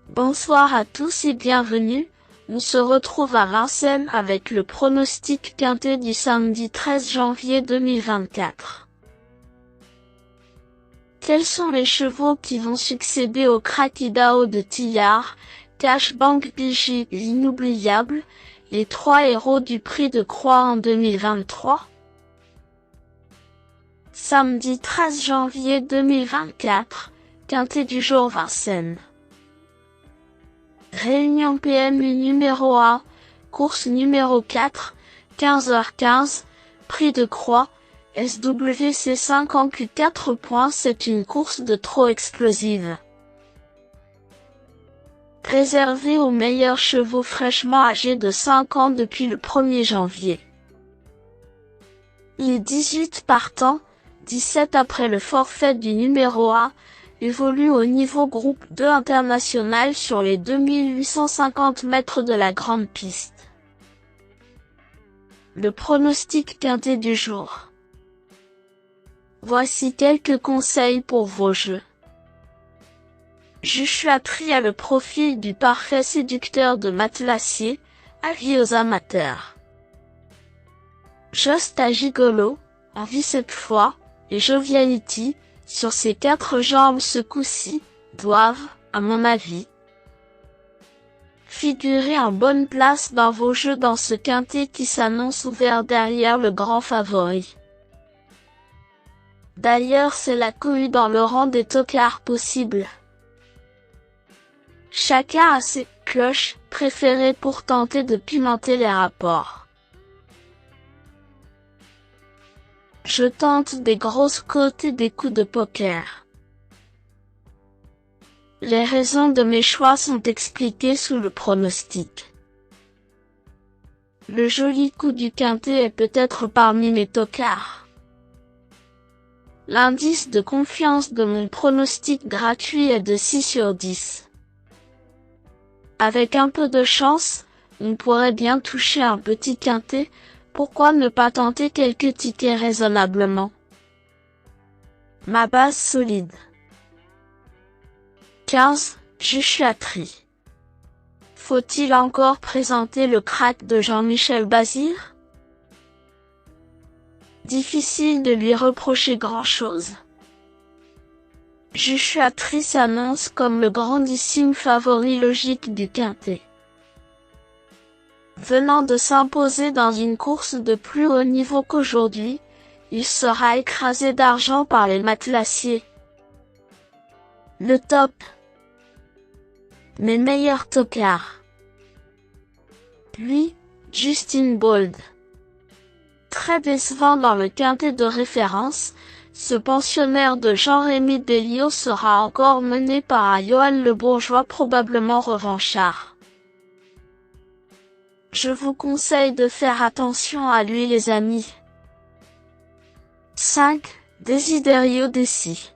Bonsoir à tous et bienvenue. On se retrouve à Vincennes avec le pronostic quintet du samedi 13 janvier 2024. Quels sont les chevaux qui vont succéder au Craquidao de Tillard, Cashbank BJ l'inoubliable, les trois héros du Prix de Croix en 2023? Samedi 13 janvier 2024, quintet du jour Vincennes. Réunion PMU numéro 1, course numéro 4, 15h15, Prix de Croix, SWC 5 en Q4 points. C'est une course de trop explosive. Réservée aux meilleurs chevaux fraîchement âgés de 5 ans depuis le 1er janvier. Les 18 partants, 17 après le forfait du numéro 1, évolue au niveau groupe 2 international sur les 2850 mètres de la grande piste. Le pronostic quintet du jour. Voici quelques conseils pour vos jeux. Joshua Tree a le profil du parfait séducteur de Matelassier, avis aux amateurs. Just à Gigolo, avis cette fois, et Joviality, sur ces 4 jambes ce coup-ci, doivent, à mon avis, figurer en bonne place dans vos jeux dans ce quintet qui s'annonce ouvert derrière le grand favori. D'ailleurs, c'est la cohue dans le rang des tocards possibles. Chacun a ses cloches préférées pour tenter de pimenter les rapports. Je tente des grosses cotes et des coups de poker. Les raisons de mes choix sont expliquées sous le pronostic. Le joli coup du quintet est peut-être parmi mes tocards. L'indice de confiance de mon pronostic gratuit est de 6 sur 10. Avec un peu de chance, on pourrait bien toucher un petit quintet. Pourquoi ne pas tenter quelques tickets raisonnablement? Ma base solide. 15. Joshua Tree. Faut-il encore présenter le crack de Jean-Michel Bazir? Difficile de lui reprocher grand-chose. Joshua Tree s'annonce comme le grandissime favori logique du quintet. Venant de s'imposer dans une course de plus haut niveau qu'aujourd'hui, il sera écrasé d'argent par les Matelassiers. Le top. Mes meilleurs tocards. Lui, Justin Bold. Très décevant dans le quintet de référence, ce pensionnaire de Jean-Rémy Belliot sera encore mené par un Johan Le Bourgeois probablement revanchard. Je vous conseille de faire attention à lui les amis. 5. Desiderio Desi.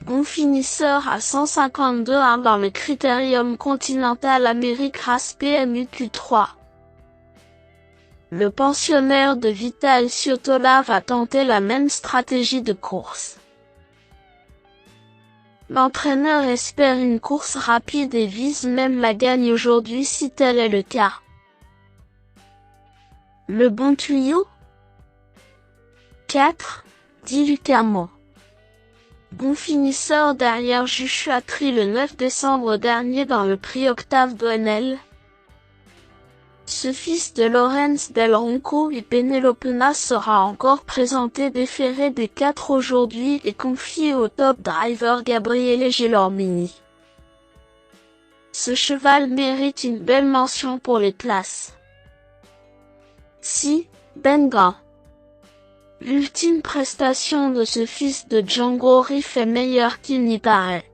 Bon finisseur à 152,1 dans le Critérium Continental Amérique Race PMU Q3. Le pensionnaire de Vital Ciotola va tenter la même stratégie de course. L'entraîneur espère une course rapide et vise même la gagne aujourd'hui si tel est le cas. Le bon tuyau? 4. Dilucamo. Bon finisseur derrière Joshua Tree le 9 décembre dernier dans le prix Octave d'Oenel. Ce fils de Lorenz Del Ronco et Penelopena sera encore présenté déféré des 4 aujourd'hui et confié au top driver Gabriele Gelormini. Ce cheval mérite une belle mention pour les classes. 6. Benga. L'ultime prestation de ce fils de Django Riff est meilleure qu'il n'y paraît.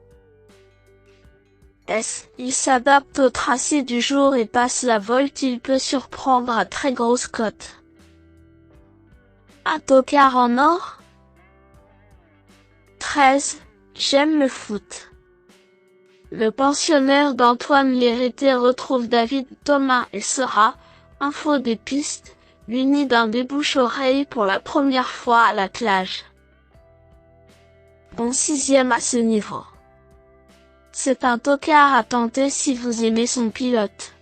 Il s'adapte au tracé du jour et passe la volte. Il peut surprendre à très grosse cote. Un tocard en or? 13. J'aime le foot. Le pensionnaire d'Antoine Lérité retrouve David Thomas et sera, info des pistes, muni d'un débouche-oreille pour la première fois à l'attelage. Bon 6e à ce niveau. C'est un tocard à tenter si vous aimez son pilote.